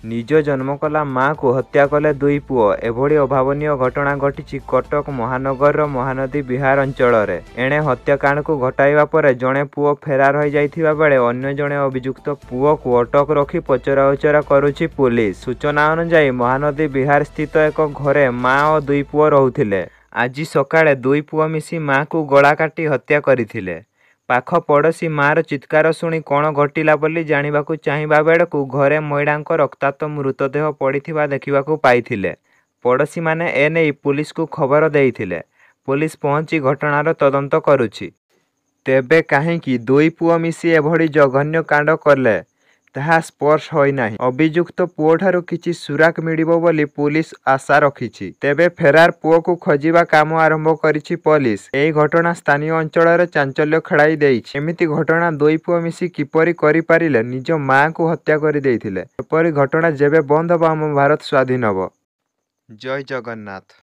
নিজ জন্ম কলা মা को हत्या कले दुई पुओ। एभली अभावनीय घटना घटी कटक महानगर महानदी विहार अंचल रे। एणे हत्याकांड को घटाइबा परे जणे पुओ फेरार हो जाइथिबा बेले अन्य जणे अभियुक्त पुओ को अटक रखी पचरा उचरा करुछि पुलिस। सूचना अनुसार महानदी विहार स्थित एक घरे माँ और दुई पुओ रहुथिले। आज सकाळे दुई पुओ मिसी माँ को गला काटी हत्या करथिले। पाख पड़ोशी मार चित्कार शुणी कौन घटिला बोली जानिबाकु चाहिबा बेलकु घरे महिलांक रक्ताक्त मृतदेह पड़िथिबा देखिबाकु पाइथिले। पड़ोशी माने एने पुलिस को खबर देइथिले। पुलिस पहुंची घटनार तदंत करुछि। तेबे काहेकि दुई पुओ मिसी एभली जघन्य कांड कले ताहा स्पष्ट होई नाही। अभियुक्त पुओ ठारू किछि सुराक मिलिबो बोली पुलिस आशा रखिछि। तेबे फेरार पुओ को खोजिबा काम आरंभ करिछि पुलिस। एही घटना स्थानीय अंचल रे चांचल्य खेलाई देइछि। एमिति घटना दुई पुओ मिसी किपरि करि पारिले निज मां को हत्या करि देइथिले। एपरि घटना जेबे बंद हबो आम भारत स्वाधीन हबो। जय जगन्नाथ।